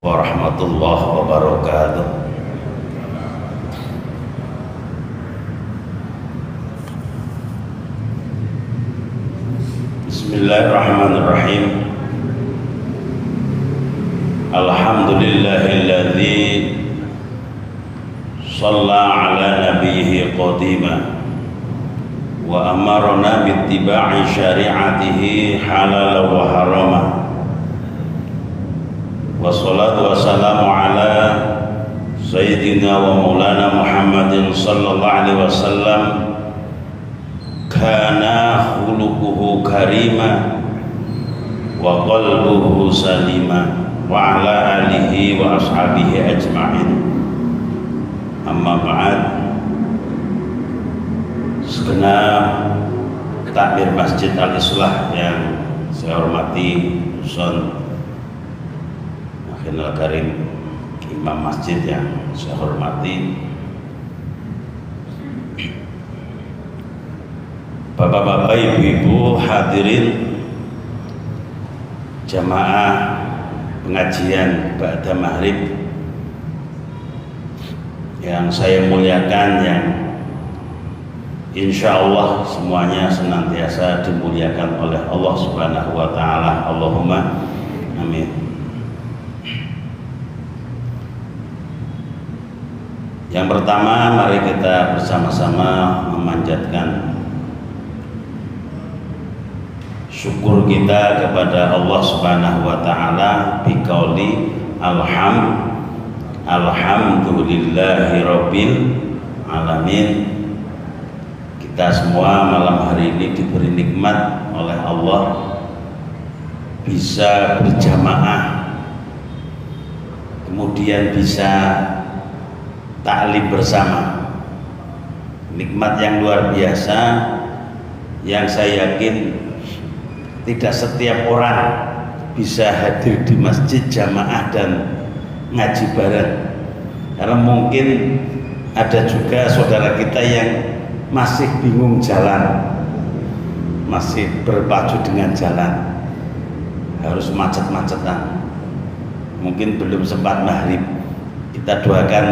warahmatullahi wabarakatuh. Bismillahirrahmanirrahim. Alhamdulillahilladzi shalla ala nabiyhi qadima wa amarna bittiba'i syari'atihi halal wa harama. Wassalatu wassalamu ala sayyidina wa maulana Muhammadin sallallahu alaihi wasallam. Kana khuluquhu karima wa qalbuhu salima wa ala alihi wa ashabihi ajma'in. Amma ba'd. Segenap takmir Masjid Al-Islah yang saya hormati, Ustaz Akhinul Karim, Imam Masjid yang saya hormati, Bapak-bapak, ibu-ibu, hadirin jamaah pengajian ba'da maghrib yang saya muliakan, yang insya Allah semuanya senantiasa dimuliakan oleh Allah Subhanahu wa Ta'ala. Allahumma amin. Yang pertama, mari kita bersama-sama memanjatkan syukur kita kepada Allah Subhanahu wa Ta'ala biqauli alhamdulillahi rabbil alamin. Kita semua malam hari ini diberi nikmat oleh Allah bisa berjamaah, kemudian bisa ta'lim bersama. Nikmat yang luar biasa yang saya yakin tidak setiap orang bisa hadir di masjid jamaah dan ngaji bareng, karena mungkin ada juga saudara kita yang masih bingung jalan, masih berpacu dengan jalan, harus macet-macetan, mungkin belum sempat maghrib. Kita doakan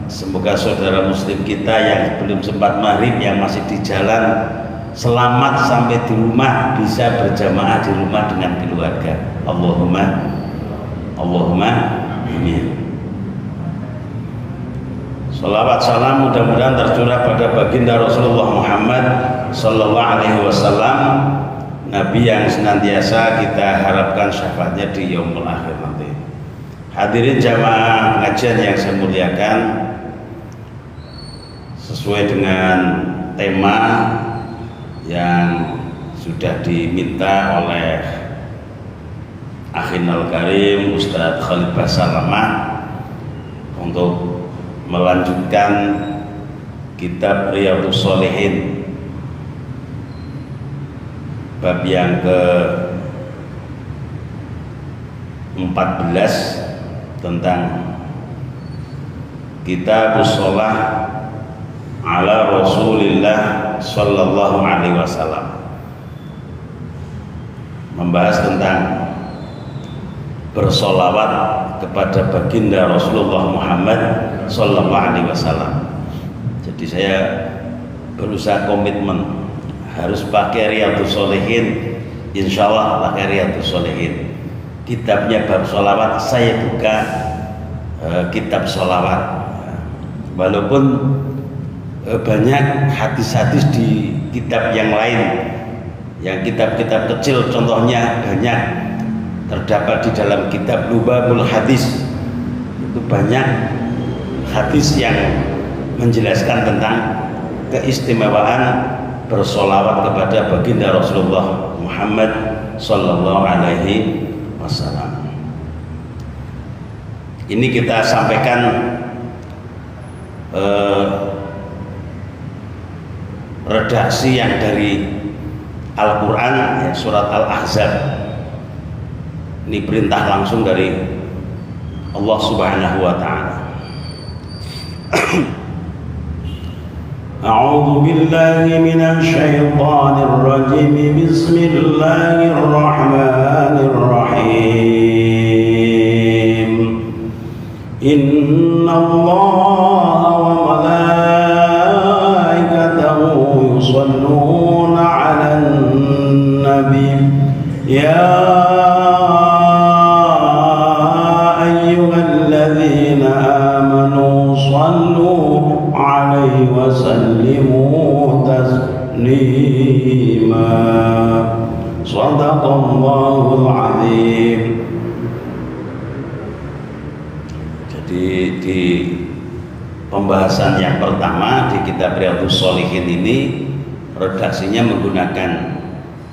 semoga saudara muslim kita yang belum sempat maghrib, yang masih di jalan, selamat sampai di rumah, bisa berjamaah di rumah dengan keluarga. Allahumma amin. Salawat salam mudah-mudahan tercurah pada baginda Rasulullah Muhammad sallallahu alaihi wasallam, Nabi yang senantiasa kita harapkan syafaatnya di yaumul akhir nanti. Hadirin jamaah pengajian yang saya muliakan, sesuai dengan tema yang sudah diminta oleh Akhinul Karim Ustadz Khalid Basalamah untuk melanjutkan kitab Riyadhus Shalihin bab yang ke-14 tentang Kitabus Shalah ala Rasulillah sallallahu alaihi wasallam, membahas tentang bersolawat kepada baginda Rasulullah Muhammad sallallahu alaihi wasallam. Jadi saya berusaha komitmen harus pakai Riyadhus Shalihin, insyaallah pakai Riyadhus Shalihin. Kitabnya bab solawat, saya buka kitab solawat, walaupun banyak hadis-hadis di kitab yang lain, yang kitab-kitab kecil contohnya banyak terdapat di dalam kitab Lubabul Hadis. Itu banyak hadis yang menjelaskan tentang keistimewaan bersolawat kepada baginda Rasulullah Muhammad sallallahu alaihi wasallam. Ini kita sampaikan redaksi yang dari Al-Quran, ya, surat Al-Ahzab. Ini perintah langsung dari Allah Subhanahu wa Ta'ala. A'udzu billahi minasy syaithanir rajim. Bismillahirrahmanirrahim. Innallaha wa malaikatahu yusholluna 'alan nabi ya ayyuhalladzina amanu shallu 'alaihi wa sallimu taslima. Shadaqallahul azim. Jadi di pembahasan yang pertama di kitab Riyadhus Shalihin ini redaksinya menggunakan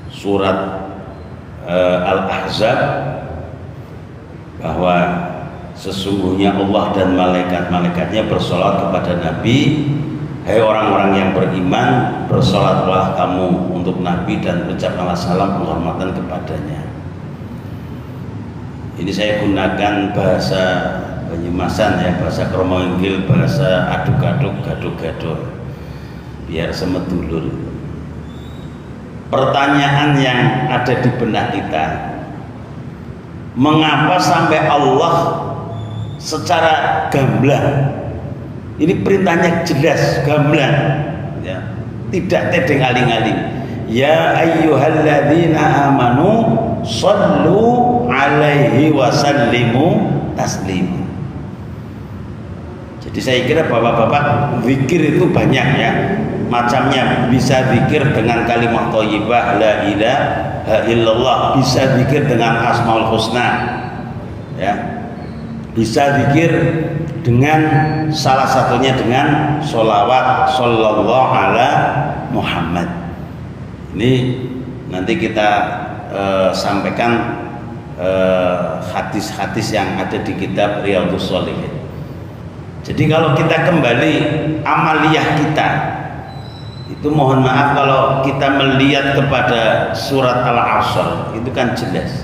surat Al-Ahzab, bahwa sesungguhnya Allah dan malaikat-malaikatnya bersolat kepada Nabi. Hai orang-orang yang beriman, bersolatlah kamu untuk Nabi dan ucapkanlah salam penghormatan kepadanya. Ini saya gunakan bahasa Banyumasan ya, bahasa Kromoinggil, bahasa aduk-aduk, gaduh-gaduh, biar semedulur. Pertanyaan yang ada di benak kita, mengapa sampai Allah secara gamblang, ini perintahnya jelas gamblang ya, tidak tedeng aling-aling, ya ayyuhalladzina amanu shallu alaihi wa sallimu taslima. Jadi saya kira bapak-bapak, zikir itu banyak ya macamnya. Bisa zikir dengan kalimat thayyibah la ilaha illallah, bisa zikir dengan asmaul husna ya, bisa zikir dengan salah satunya dengan sholawat sallallahu ala Muhammad. Ini nanti kita sampaikan hadis-hadis yang ada di kitab Riyadhus Shalihin. Jadi kalau kita kembali amaliyah kita itu, mohon maaf kalau kita melihat kepada surat Al-Asr itu kan jelas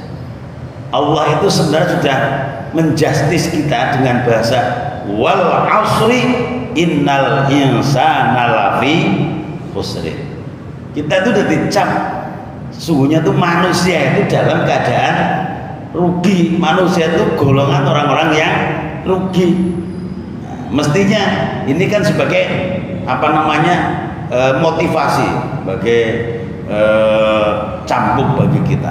Allah itu sebenarnya sudah menjustis kita dengan bahasa wal asri innal insana lafi khusrin. Kita itu sudah dicap sesungguhnya itu manusia itu dalam keadaan rugi, manusia itu golongan orang-orang yang rugi. Mestinya ini kan sebagai apa namanya motivasi, sebagai cambuk bagi kita.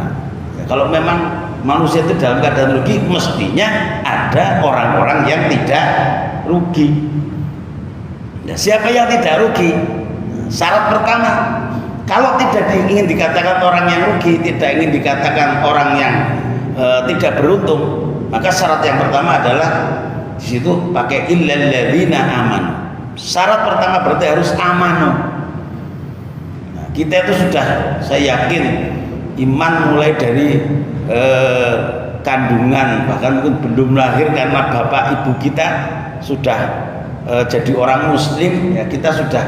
Ya, kalau memang manusia itu dalam keadaan rugi, mestinya ada orang-orang yang tidak rugi. Nah, siapa yang tidak rugi? Syarat pertama, kalau tidak ingin dikatakan orang yang rugi, tidak ingin dikatakan orang yang tidak beruntung, maka syarat yang pertama adalah di situ pakai illal ladzina amanu. Syarat pertama berarti harus amanu. Nah, kita itu sudah, saya yakin iman mulai dari kandungan, bahkan mungkin belum lahir karena bapak ibu kita sudah jadi orang muslim ya, kita sudah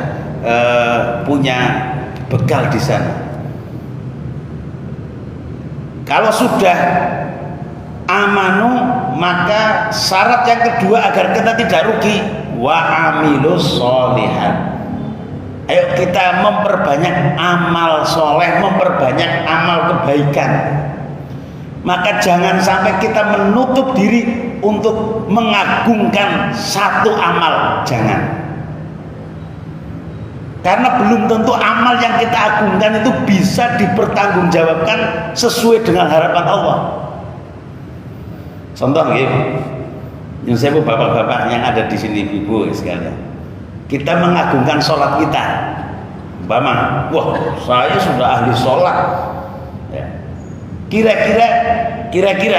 punya bekal di sana. Kalau sudah amanu, maka syarat yang kedua agar kita tidak rugi, wa amilus sholihat. Ayo kita memperbanyak amal soleh, memperbanyak amal kebaikan. Maka jangan sampai kita menutup diri untuk mengagungkan satu amal, jangan. Karena belum tentu amal yang kita agungkan itu bisa dipertanggungjawabkan sesuai dengan harapan Allah. Contoh gitu, yang saya bapak-bapak yang ada di sini, ibu sekalian, kita mengagungkan sholat kita, umpama, wah saya sudah ahli sholat, ya. Kira-kira,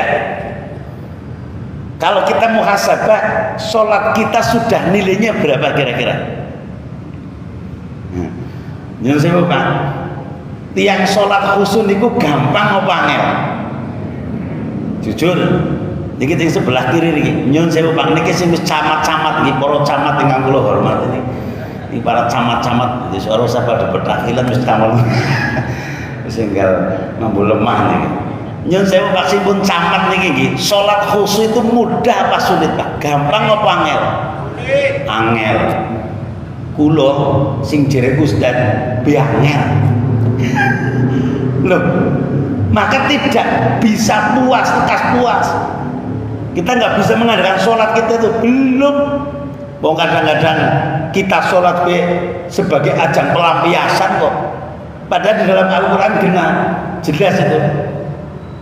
kalau kita muhasabah, sholat kita sudah nilainya berapa kira-kira? Yang saya bapak, tiang sholat khusyuk itu gampang apa angel? Jujur. Niki yang sebelah kiri niki, nyun sewu Bang niki sing wis camat-camat niki, para camat ingkang kula hormati niki. Iki para camat-camat wis ora usah pada bedhakilan wis tamun. Wis enggal mambu lemah niki. Nyun sewu Pak Sipun camat niki nggih, salat khusyuk itu mudah apa sulit, Pak? Gampang apa angel? Angel. Kula sing jere Ustaz biangel. Loh, maka tidak bisa puas, lekas puas. Kita nggak bisa mengadakan sholat kita itu belum. Mau kadang-kadang kita sholat sebagai ajang pelampiasan kok. Padahal di dalam Al-Quran jelas itu.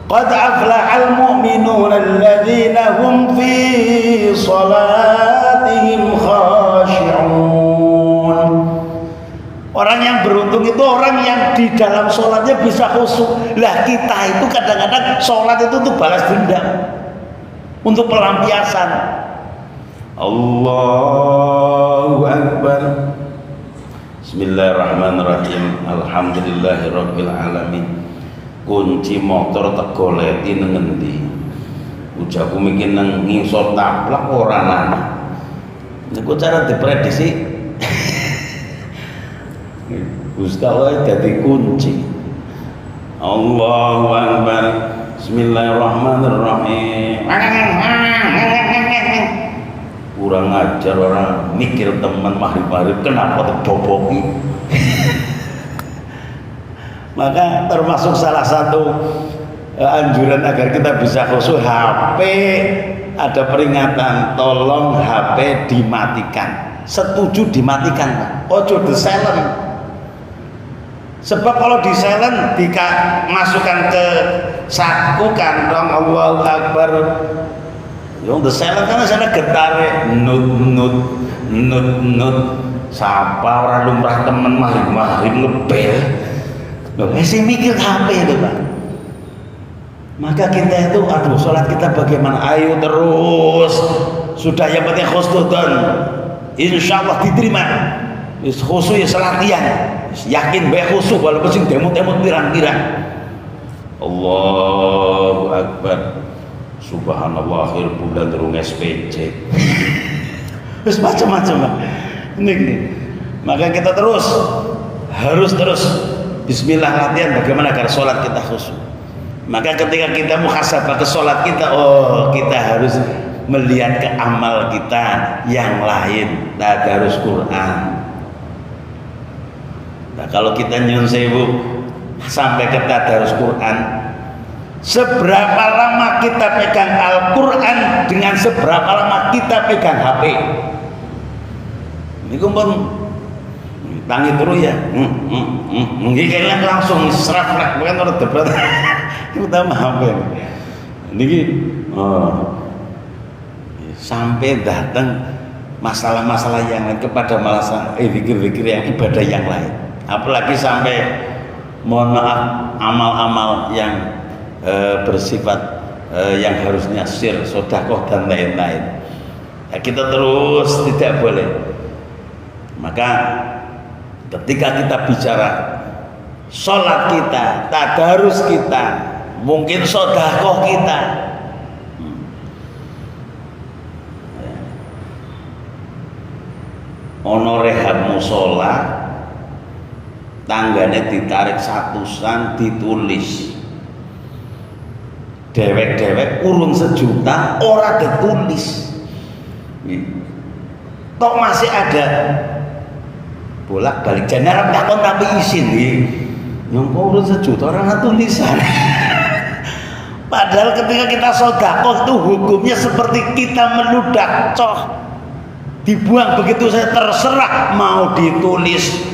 Qad aflahal mu'minuna alladzina hum fi sholatihim khashi'un. Orang yang beruntung itu orang yang di dalam sholatnya bisa khusyuk. Lah kita itu kadang-kadang sholat itu untuk balas dendam, untuk pelampiasan. Allahu Akbar. Bismillahirrahmanirrahim. Alhamdulillahirabbil alamin. Kunci motor tak goleki nang ngendi? Ujaku mikir nang ngisor taplak ora ana. Niku cara diprediksi. Gustawa dadi kunci. Allahu Akbar. Bismillahirrahmanirrahim. Kurang ajar orang mikir teman maghrib-maghrib kenapa terboboki. Maka termasuk salah satu anjuran agar kita bisa khusyuk, HP ada peringatan tolong HP dimatikan. Setuju dimatikan, ojo di silent. Sebab kalau di silent masukkan ke saku kantong, Allahu Akbar. Yang the silent kan sana getare nut sapa orang lumrah temen maghrib ngebel. Loh, masih mikir HP itu Pak. Maka kita itu aduh sholat kita bagaimana? Ayo terus. Sudah yang penting khusnudon. Insyaallah diterima. Wis khusyuk ya latihan. Yakin bae khusyuk walaupun sing demut-demut pirang-pirang. Allahu Akbar. Subhanallah akhir bulan terung SPC. Terus macam-macam ini. Maka kita harus terus bismillah latihan bagaimana agar sholat kita khusyuk. Maka ketika kita muhasabah ke sholat kita, kita harus melihat ke amal kita yang lain. Tadarus Quran. Nah, kalau kita nyun sewu sampai ke tadarus Quran, seberapa lama kita pegang Al-Quran dengan seberapa lama kita pegang HP. Ini pun tangi terus ya. Mungkin kayaknya langsung serap bukan orang debat. Kita HP. Ini sampai datang masalah-masalah yang lain kepada masalah pikir-pikir yang ibadah yang lain. Apalagi sampai mohon maaf amal-amal yang bersifat yang harusnya sir, sedekah dan lain-lain. Ya, kita terus tidak boleh. Maka ketika kita bicara sholat kita, tadarus kita, mungkin sedekah kita, ono rehab musola, tanggane ditarik satusan ditulis. Dewek-dewek urun 1 juta ora ditulis. Tok masih ada bolak-balik jangan takon tapi izin nggih. Yang urun 1 juta orang tulisan. Padahal ketika kita sedekah itu hukumnya seperti kita meludak dibuang begitu saja, terserah mau ditulis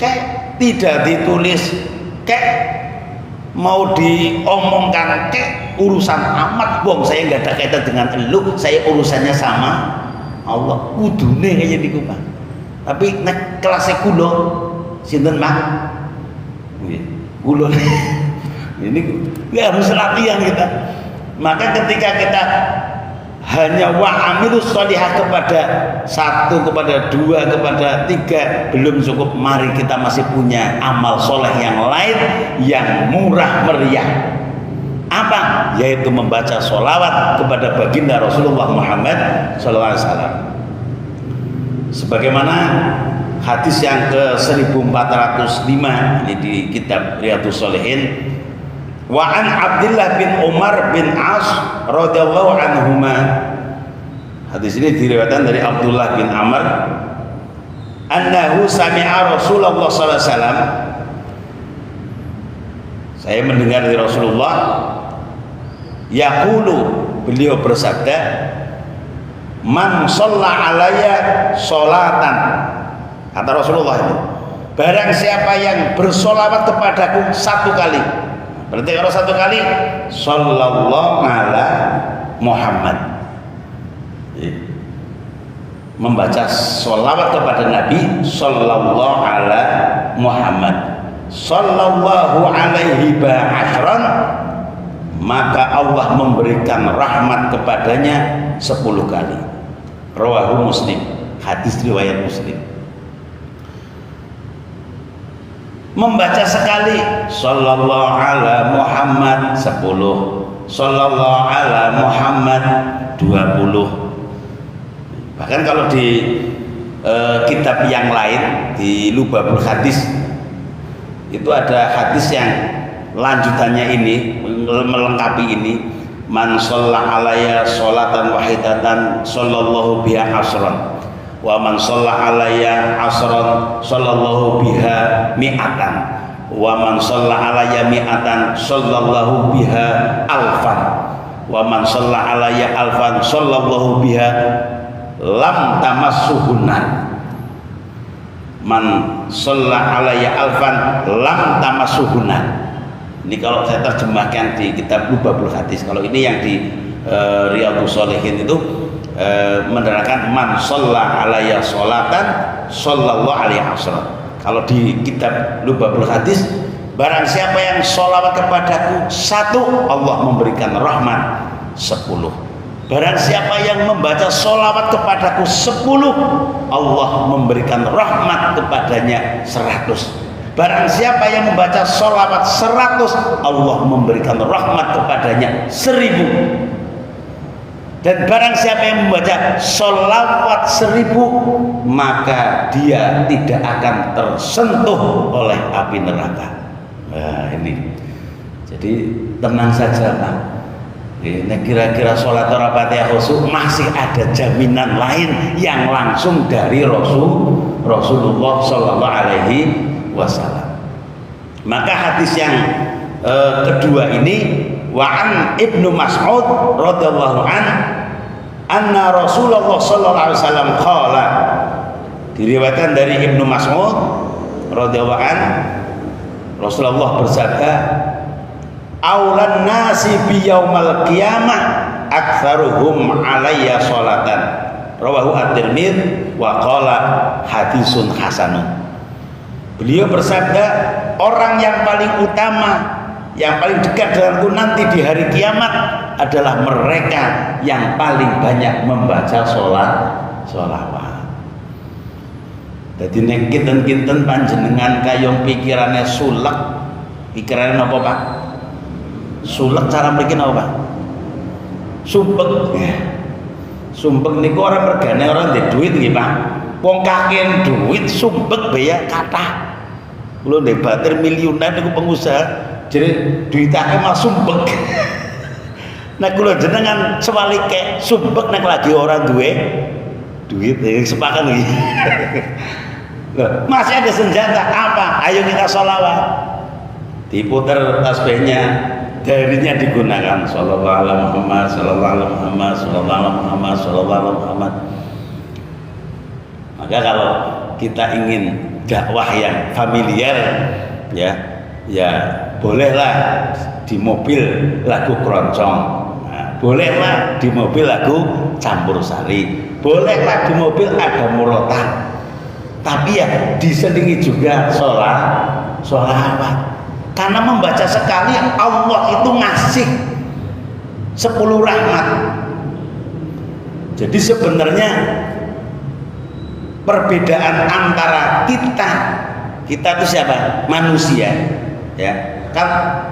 kayak tidak ditulis kayak mau diomongkan kayak urusan amat bong, saya nggak ada kaitan dengan elu, saya urusannya sama Allah. Kudune kayak niku Pak. Tapi nek kelasnya kulo sinten Mak? Kulo ini harus latihan kita. Maka ketika kita hanya wa'amilus sholihah kepada 1, kepada 2, kepada 3 belum cukup. Mari kita masih punya amal soleh yang lain yang murah meriah. Apa? Yaitu membaca sholawat kepada baginda Rasulullah Muhammad SAW. Sebagaimana hadis yang ke 1405 ini di kitab Riyadhus Shalihin. Wa an Abdullah bin Umar bin As radhiyallahu anhuma. Hadis ini diriwayatkan dari Abdullah bin Amr annahu sami'a Rasulullah sallallahu alaihi wasallam. Saya mendengar dari Rasulullah yaqulu, beliau bersabda, man shalla alayya sholatan, kata Rasulullah itu, barang siapa yang bersolawat kepadaku satu kali, berarti kalau satu kali sallallahu ala Muhammad, membaca sholawat kepada Nabi sallallahu ala Muhammad sallallahu alaihi ba'ashran, maka Allah memberikan rahmat kepadanya 10 kali. Rawahu Muslim, hadis riwayat Muslim. Membaca sekali sallallahu ala Muhammad 10, sallallahu ala Muhammad 20. Bahkan kalau di kitab yang lain, di Lubabul Hadis, itu ada hadis yang lanjutannya ini, melengkapi ini, man shalla alayya sholatan wahidatan sallallahu biha asran, wa man shalla alayya asran sallallahu biha mi'atan, wa man shalla alayya mi'atan sallallahu biha alfan, wa man shalla alayya alfan sallallahu biha lam tamassuhunna. Man shalla alayya alfan lam tamassuhunna. Ini kalau saya terjemahkan di kitab Lubabul Hadis. Kalau ini yang di Riyadhus Shalihin itu menerangkan man shalla alayya sholatan sallallahu alaihi wasallam. Kalau di kitab Lubabul Hadis, barang siapa yang sholawat kepadaku satu, Allah memberikan rahmat 10. Barang siapa yang membaca sholawat kepadaku 10, Allah memberikan rahmat kepadanya 100. Barang siapa yang membaca sholawat 100, Allah memberikan rahmat kepadanya 1000. Dan barang siapa yang membaca sholawat 1000, maka dia tidak akan tersentuh oleh api neraka. Nah ini, jadi tenang saja Pak. Ini kira-kira sholat Fatihah khusyuk masih ada jaminan lain yang langsung dari Rasulullah Shallallahu Alaihi Wasallam. Maka hadis yang kedua ini, wa'an Ibnu Mas'ud radhiyallahu an anna Rasulullah Shallallahu Alaihi Wasallam qala, diriwayatkan dari Ibnu Mas'ud radhiyallahu an, Rasulullah bersabda, aulan nasi bi yaumal qiyamah aktsaruhum alayya sholatan, rawahu at-Tirmidzi wa qala hadisun hasanun. Beliau bersabda, orang yang paling utama, yang paling dekat denganku nanti di hari kiamat adalah mereka yang paling banyak membaca sholawat. Jadi nek kinten-kinten panjenengan kayong pikirannya sulek, pikirannya apa Pak? Sulek cara mriki napa Pak? Sumpek. Sumpek niku orang regane orang ndek duit nggih Pak. Wong kakean duit sumpek bayar kathah. Kula ndek batir miliunan niku pengusaha, jadi duit akeh mah sumpek. Nek kula jenengan sewalike sumpek nek lagi orang duwe duit sepakan iki. Loh, masih ada senjata apa? Ayo kita sholawat. Diputer tasbihnya, darinya digunakan sallallahu alaihi Muhammad, sallallahu alaihi Muhammad, sallallahu alaihi Muhammad, sallallahu alaihi Muhammad. Maka kalau kita ingin dakwah yang familiar, ya bolehlah di mobil lagu keroncong, nah, bolehlah di mobil lagu campur sari, bolehlah di mobil ada murotan, tapi ya diselingi juga sholawat. Karena membaca sekali Allah itu ngasih 10 rahmat. Jadi sebenarnya perbedaan antara kita itu siapa? Manusia, ya. Kan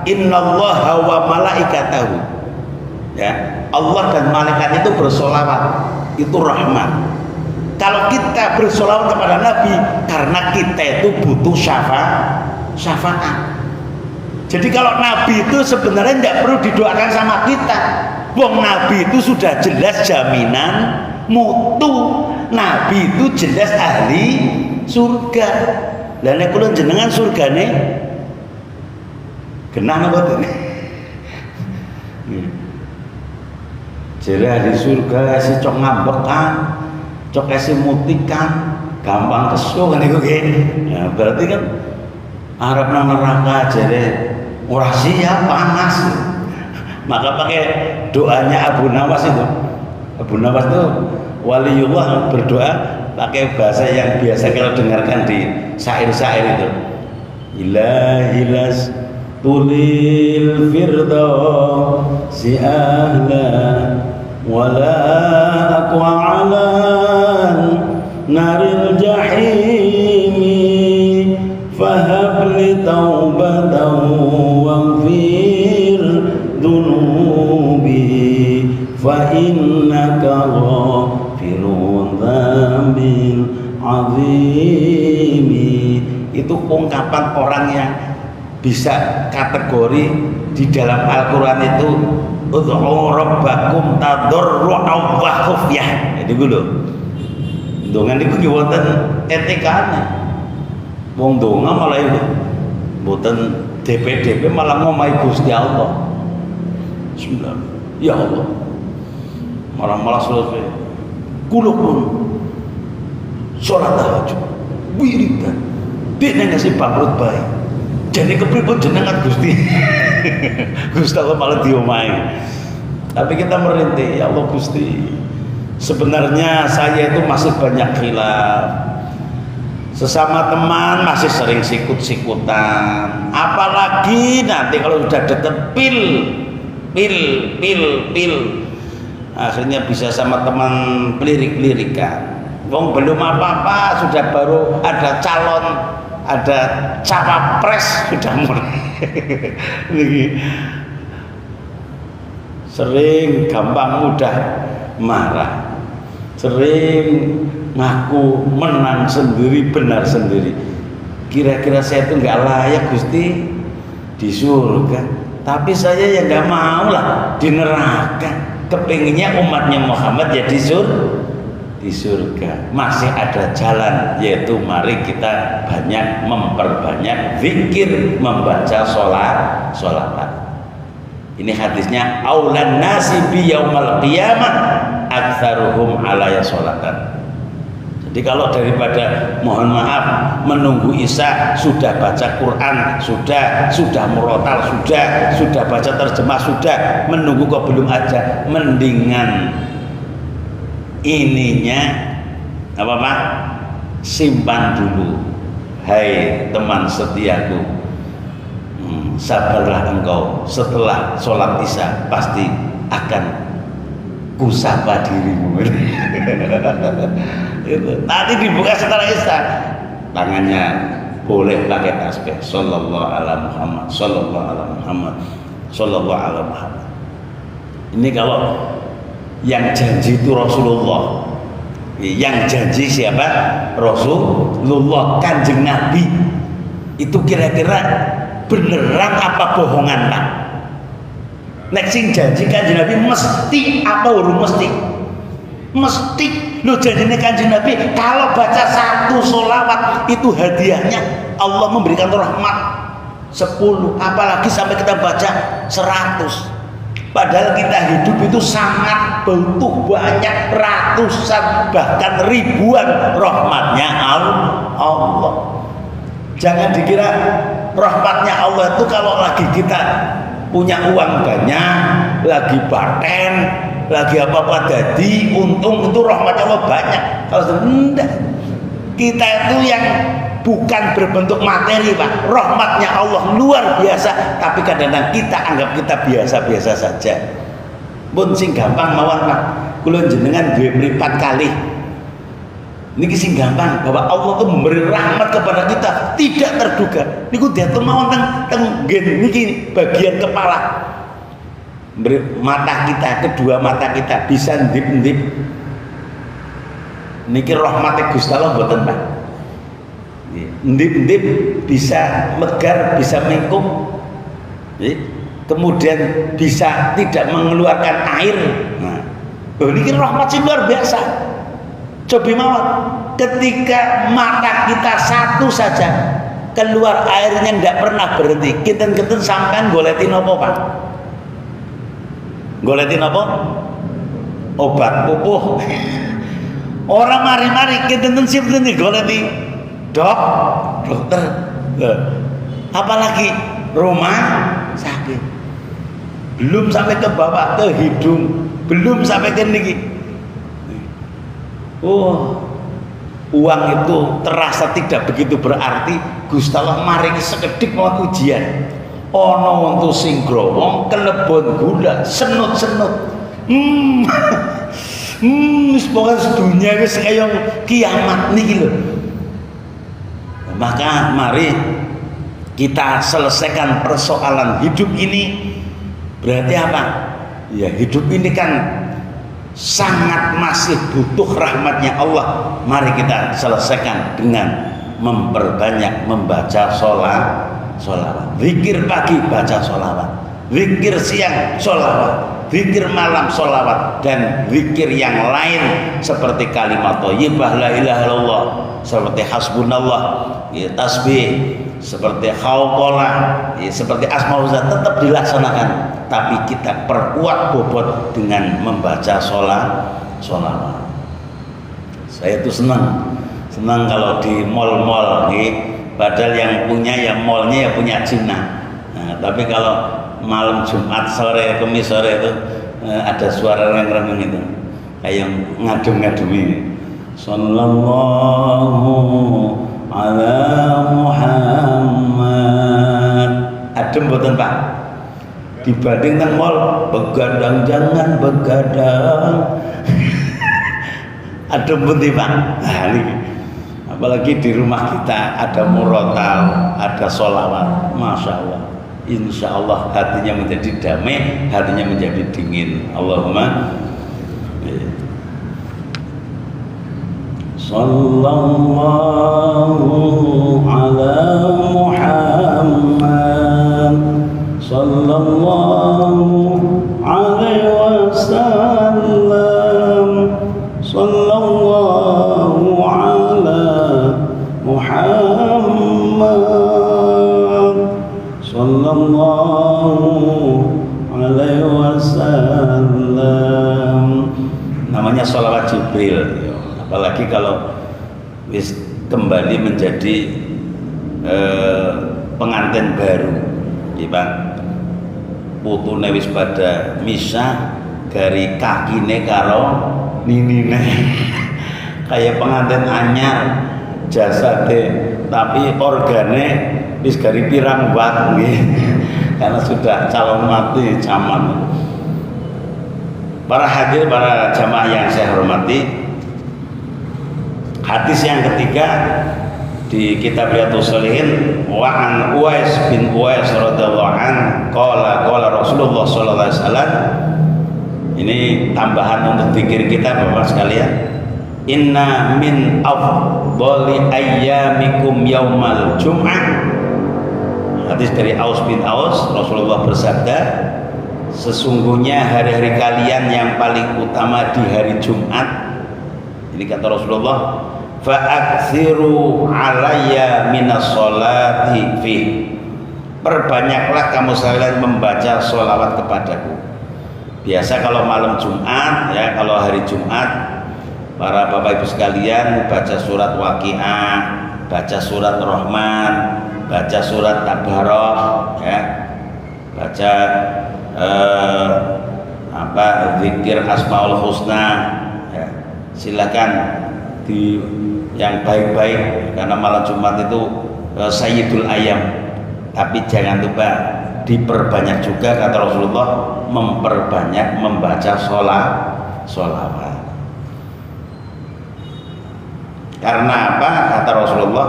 innallaha wa malaikatahu, ya. Allah dan malaikat itu bersolawat, itu rahmat. Kalau kita bersolawat kepada Nabi, karena kita itu butuh syafaat. Jadi kalau Nabi itu sebenarnya tidak perlu didoakan sama kita. Wong Nabi itu sudah jelas jaminan mutu. Nabi itu jelas ahli surga. Lah nek kula jenengan surgane genah napa to? Jere di surga si cok ngambekan, cok si mutikan, gampang kesu kan iku nggih. Ya berarti kan arep nang neraka jere ora siap panas. Maka pakai doanya Abu Nawas itu. Abu Nawas itu waliullah berdoa pakai bahasa yang biasa kita dengarkan di syair-syair itu. Ilahilas tulil firdausi ahla wala aqwa alan naril jahimi fahabli taubatan waghfir dunubi fa innaka ghafirun dzambil azimi. Itu ungkapan orang yang bisa kategori di dalam Al-Quran itu ud'u rabbakum tadarru'an wa khufyah. Jadi lho. Dongan niku nggih wonten etikane. Wong donga malah itu mboten DP malah ngomahi Gusti Allah. Bismillah. Ya Allah. Malah selesai. Kula pun salat tahajud. Wiridan. Dene ngasih bangkrut bae. Jane kepripun jenengan Gusti? Gusti Allah malah diomahi. Tapi kita merintih, ya Allah Gusti. Sebenarnya saya itu masih banyak khilaf. Sesama teman masih sering sikut-sikutan. Apalagi nanti kalau sudah deket pil. Akhirnya bisa sama teman pelirik-pelirikan. Wong belum apa-apa sudah baru ada calon, ada cawapres sudah mulai. Sering gampang mudah marah, sering ngaku menang sendiri, benar sendiri. Kira-kira saya itu nggak layak Gusti di surga, tapi saya ya nggak mau lah di neraka. Kepinginnya umatnya Muhammad ya di surga. Masih ada jalan, yaitu mari kita banyak memperbanyak zikir, membaca sholatan. Ini hadisnya aulan nasi bi yaumal qiyamah aktsaruhum alaya sholatan. Jadi kalau daripada mohon maaf menunggu Isya sudah baca Quran, sudah murotal, sudah baca terjemah, sudah menunggu kok belum aja, mendingan ininya apa Pak? Simpan dulu. Hai teman setiaku, sabarlah engkau, setelah sholat Isya pasti akan kusapa dirimu. Itu. Nanti dibuka setelah Isya, tangannya boleh pakai tasbih sallallahu ala Muhammad, sallallahu ala Muhammad, sallallahu ala Muhammad. Ini kalau yang janji itu Rasulullah. Yang janji siapa? Rasulullah, Kanjeng Nabi. Itu kira-kira beneran apa bohongan Pak? Nek sing janji Kanjeng Nabi mesti apa urung mesti? Mesti. Lo janjinya Kanjeng Nabi kalau baca satu sholawat itu hadiahnya Allah memberikan rahmat 10, apalagi sampai kita baca 100. Padahal kita hidup itu sangat butuh banyak ratusan bahkan ribuan rahmatnya Allah. Jangan dikira rahmatnya Allah itu kalau lagi kita punya uang banyak, lagi paten, lagi apa-apa jadi untung itu rahmatnya Allah banyak. Kalau tidak, kita itu yang bukan berbentuk materi Pak, rahmatnya Allah luar biasa, tapi kadang-kadang kita anggap kita biasa-biasa saja. Pun sing gampang mawon Pak, kula jenengan duwe mripat kali niki sing gampang bahwa Allah itu memberi rahmat kepada kita tidak terduga. Niku diatur mawon teng gen niki bagian kepala. Mata kita, kedua mata kita bisa ndip-ndip. Niki rahmate Gusti Allah mboten Pak. Ndip-ndip bisa megar, bisa mengkung. Kemudian bisa tidak mengeluarkan air. Nah, niki rahmat sing luar biasa. Coba mawon, ketika mata kita satu saja keluar airnya tidak pernah berhenti. Kinten-kinten sampean goletin apa Pak? Goletin apa? obat pupuh. Orang mari-mari kinten sinten goleki dokter. Apalagi rumah sakit. Belum sampai ke bawah ke hidung, belum sampai ke niki. Oh, uang itu terasa tidak begitu berarti. Gusti Allah maringi sekedhik mau ujian. Ana wong sing growong kelebon gula senut-senut. Wis pokoke sedunia wis kaya kiamat niki lho. Maka mari kita selesaikan persoalan hidup ini. Berarti apa? Ya hidup ini kan sangat masih butuh rahmatnya Allah. Mari kita selesaikan dengan memperbanyak membaca sholawat. Zikir pagi baca sholawat, zikir siang sholawat, zikir malam sholawat, dan zikir yang lain seperti kalimat thayyibah la ilaha illallah, seperti hasbunallah, ya, tasbih, seperti khawqalah, ya, seperti asmaul husna tetap dilaksanakan, tapi kita perkuat bobot dengan membaca sholawat. Saya itu senang kalau di mall-mall nih, padahal yang punya ya mallnya ya punya Cina. Nah, tapi kalau malam Jumat sore, Kamis sore itu ada suara reng-reng itu kayak ngadem-ngademi sallallahu ala Muhammad. Adem mboten Pak? Dibanding nang mall begadang jangan begadang. Adem putih Pak. Nah, ini apalagi di rumah kita ada murotal, ada sholawat, masya Allah. Insya Allah hatinya menjadi damai, hatinya menjadi dingin. Allahumma sallallahu ala Muhammad sallallahu alaihi wasallam sallallahu ala Muhammad sallallahu alaihi wasallam. Namanya sholawat Jibril. Apalagi kalau wis kembali menjadi pengantin baru, ya Pak. Putune wis pada misah dari kakine karo ninine. Kayak pengantin anyar jasade tapi organe wis gari pirang watt nggih. Karena sudah calon mati zaman. Para hadir, para jamaah yang saya hormati, hadis yang ketiga di kitab Riyadhus Shalihin, wa an Uwais bin Uwais radhiyallahu an qala Rasulullah sallallahu alaihi wasallam. Ini tambahan untuk zikir kita Bapak sekalian. Inna min afdhali ayyamikum yaumal jum'ah. Hadis dari Aus bin Aus, Rasulullah bersabda, sesungguhnya hari-hari kalian yang paling utama di hari Jumat. Ini kata Rasulullah, fa'aksiru alayya minas sholati fi. Perbanyaklah kamu sekalian membaca sholawat kepadaku. Biasa kalau malam Jumat, ya, kalau hari Jumat, para bapak ibu sekalian baca surat Waqiah, baca surat Rahman, baca surat Tabarok, ya, baca zikir Asmaul Husna, ya. Silakan di yang baik-baik karena malam Jumat itu Sayyidul Ayam, tapi jangan lupa diperbanyak juga kata Rasulullah, memperbanyak membaca sholawat. Karena apa kata Rasulullah,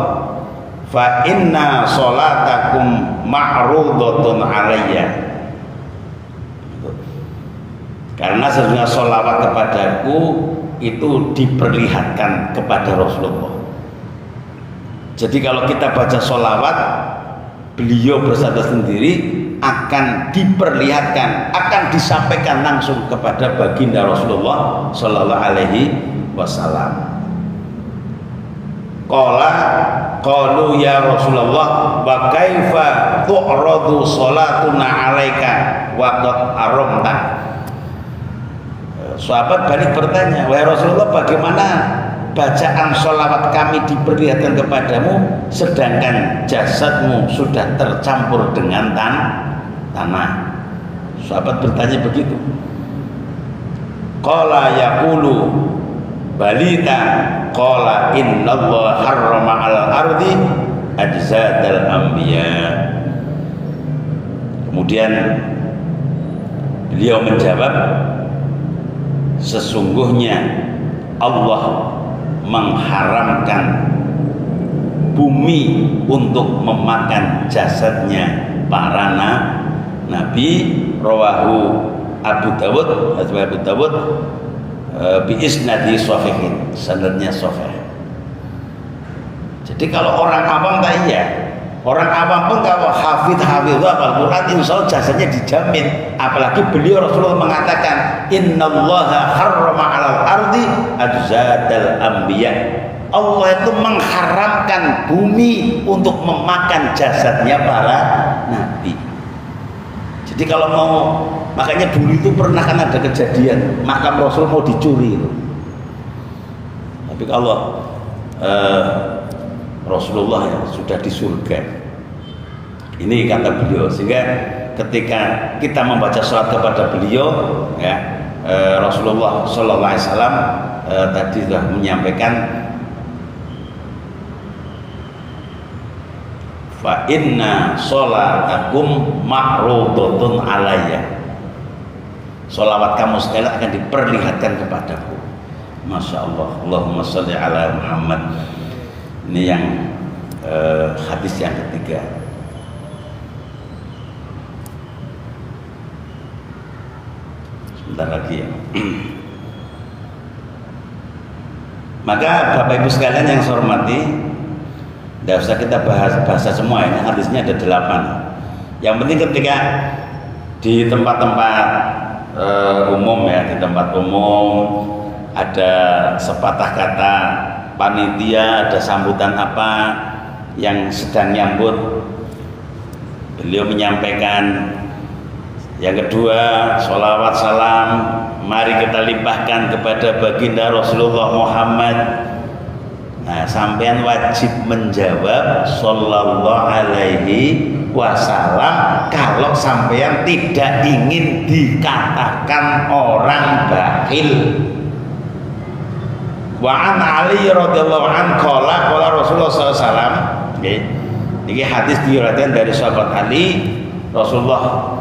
fa inna sholatakum ma'rudatun alayya. Karena sesungguhnya sholawat kepadaku itu diperlihatkan kepada Rasulullah. Jadi kalau kita baca sholawat, beliau bersabda sendiri akan diperlihatkan, akan disampaikan langsung kepada baginda Rasulullah Sallallahu Alaihi Wasallam. Qalu ya Rasulullah wa kaifa tu'radu salatuna alaika wa qad aramta. Sahabat balik bertanya, wahai Rasulullah, bagaimana bacaan sholawat kami diperlihatkan kepadamu sedangkan jasadmu sudah tercampur dengan tanah? Sahabat bertanya begitu. Qala yaqulu balita qala innallaha harrama 'alal ardi ajzadal anbiya. Kemudian beliau menjawab, sesungguhnya Allah mengharamkan bumi untuk memakan jasadnya para nabi. Rawahu Abu Dawud bi isnadi shahihin, sanadnya sahih. Jadi kalau orang awam tak iya, orang awam pun kalau hafidh Al-Quran insya Allah jasadnya dijamin. Apalagi beliau Rasulullah mengatakan innallaha harrama 'alal ardi ajzadal anbiya. Allah itu mengharamkan bumi untuk memakan jasadnya para nabi. Jadi kalau mau, makanya dulu itu pernah kan ada kejadian makam Rasul mau dicuri itu. Tapi kalau Rasulullah ya sudah di surga, ini kata beliau, sehingga ketika kita membaca salat kepada beliau ya, Rasulullah Shallallahu Alaihi Wasallam tadi sudah menyampaikan fa inna sholatakum ma'rudatun alayya, sholawat kamu sekalian akan diperlihatkan kepadaku. Masya Allah, Allahumma sholli ala Muhammad. Ini yang hadis yang ketiga. Sebentar lagi ya. Maka Bapak Ibu sekalian yang saya hormati, tidak usah kita bahasa semua, ini hadisnya ada 8. Yang penting ketika di tempat-tempat umum ya, di tempat umum ada sepatah kata panitia, ada sambutan apa yang sedang nyambut, beliau menyampaikan. Yang kedua, sholawat salam mari kita limpahkan kepada baginda Rasulullah Muhammad. Nah, sampean wajib menjawab sallallahu alaihi wasallam kalau sampean tidak ingin dikatakan orang bakhil. Wa an Ali radhiyallahu an qala Rasulullah sallallahu alaihi wasallam. Ini hadis diriwayatkan dari sahabat Ali. Rasulullah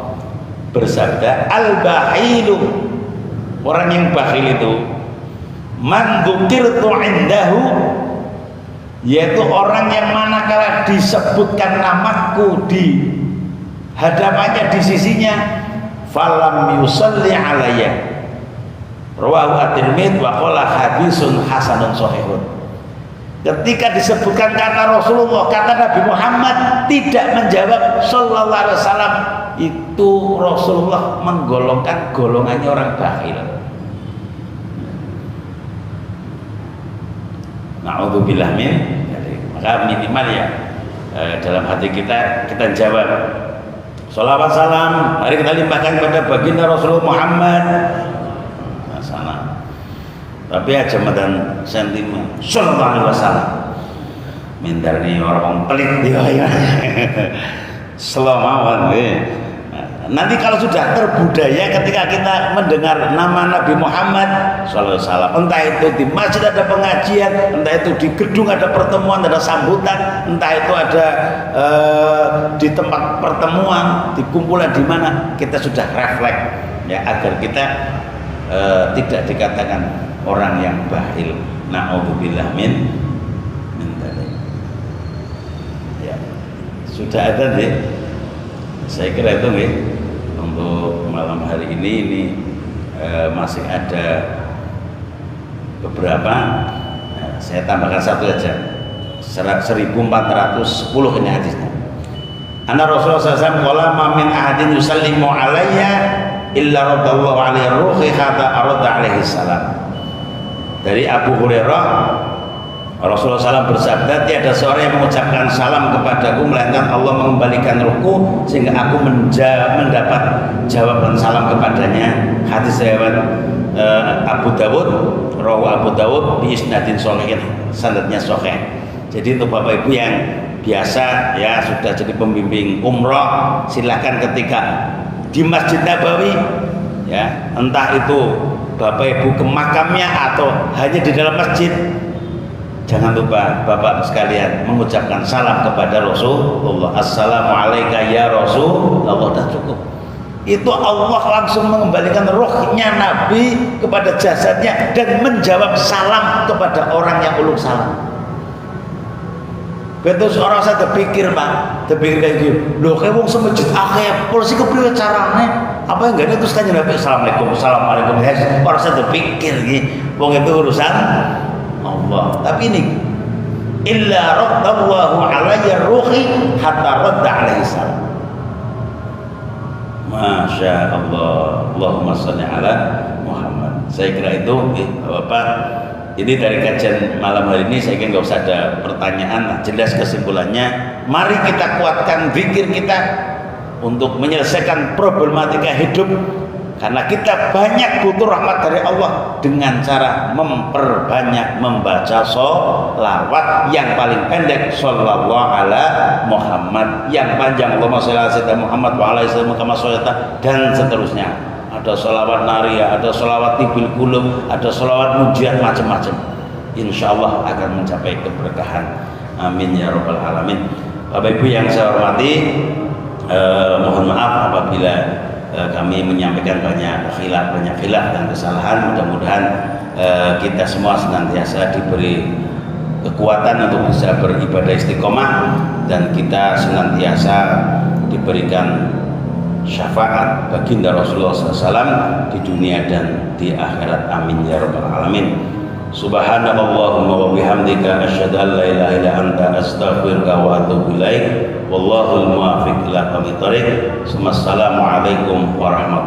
bersabda, al-bakhilu, orang yang bakhil itu, man dzukirtu indahu, yaitu orang yang manakala disebutkan namaku di hadapannya, di sisinya, falam yusalli alayya, rawahu at-Tirmidzi wa qala hadisun hasanun shahihun. Ketika disebutkan kata Rasulullah, kata Nabi Muhammad, tidak menjawab sallallahu alaihi wasallam, itu Rasulullah menggolongkan golongannya orang bakhil. Na'udzubillah min. Maka minimal ya dalam hati kita jawab sholawat salam mari kita limpahkan kepada baginda Rasulullah Muhammad. Nah, sana tapi aja dan sentimen sallallahu alaihi wasallam mindarni orang pelit ya. Selama nanti kalau sudah terbudaya ketika kita mendengar nama Nabi Muhammad sallallahu alaihi wasallam, entah itu di masjid ada pengajian, entah itu di gedung ada pertemuan, ada sambutan, entah itu ada di tempat pertemuan, di kumpulan di mana, kita sudah refleks ya agar kita tidak dikatakan orang yang bakhil. Na'udzubillah min dzalik. Ya. Sudah ada nih. Saya kira itu nih untuk malam hari ini masih ada beberapa. Saya tambahkan satu aja. 1410 ini hadisnya. Anna Rasulullah SAW qala ma min ahadin yusallimu alayya illa radallahu alaihi ruhi hatta arada alaihi salam. Dari Abu Hurairah, Rasulullah SAW bersabda, tiada seorang yang mengucapkan salam kepadaku melainkan Allah mengembalikan ruhku sehingga aku mendapat jawaban salam kepadanya. Hadis riwayat Abu Dawud, rawu Abu Dawud bi isnadin shahih, sanadnya sahih. Jadi untuk Bapak Ibu yang biasa ya sudah jadi pembimbing umroh, silakan ketika di Masjid Nabawi ya, entah itu Bapak Ibu ke makamnya atau hanya di dalam masjid, jangan lupa Bapak sekalian mengucapkan salam kepada Rasulullah. Assalamualaikum ya Rasulullah, dah cukup. Itu Allah langsung mengembalikan rohnya Nabi kepada jasadnya dan menjawab salam kepada orang yang ulung salam. Betul, orang saya terpikir Pak, terpikir kayak gitu. Loh kayak wong semajid akeh, polisi kepriwe carane? Apa yang enggak ada terus kanjeng Nabi assalamualaikum, assalamualaikum. Orang saya terpikir gitu. Wong itu urusan Allah. Tapi ini illa raddallahu alayya ruhi hatta radda alaihi salam. Masya Allah, Allahumma sholli ala Muhammad. Saya kira itu Bapak. Ini dari kajian malam hari ini saya kira nggak usah ada pertanyaan, nah, jelas kesimpulannya. Mari kita kuatkan zikir kita untuk menyelesaikan problematika hidup, karena kita banyak butuh rahmat dari Allah dengan cara memperbanyak membaca sholawat yang paling pendek sallallahu ala Muhammad, yang panjang Allahumma sholli ala sayyidina Muhammad wa ala alihi kama shallaita, dan seterusnya. Ada sholawat nariyah, ada sholawat tibil kulub, ada sholawat mujiat, macam-macam. Insya Allah akan mencapai keberkahan. Amin ya rabbal alamin. Bapak Ibu yang saya hormati, mohon maaf apabila kami menyampaikan banyak khilaf dan kesalahan. Mudah-mudahan kita semua senantiasa diberi kekuatan untuk bisa beribadah istiqomah, dan kita senantiasa diberikan syafaat baginda Rasulullah SAW di dunia dan di akhirat. Amin ya rabbal alamin. Subhanallahumma wa bihamdika asyhadu an la ilaha illa anta astaghfiruka wa atubu ilaik. Wallahul muwaffiq ila aqwamit thoriq. Assalamualaikum warahmatullahi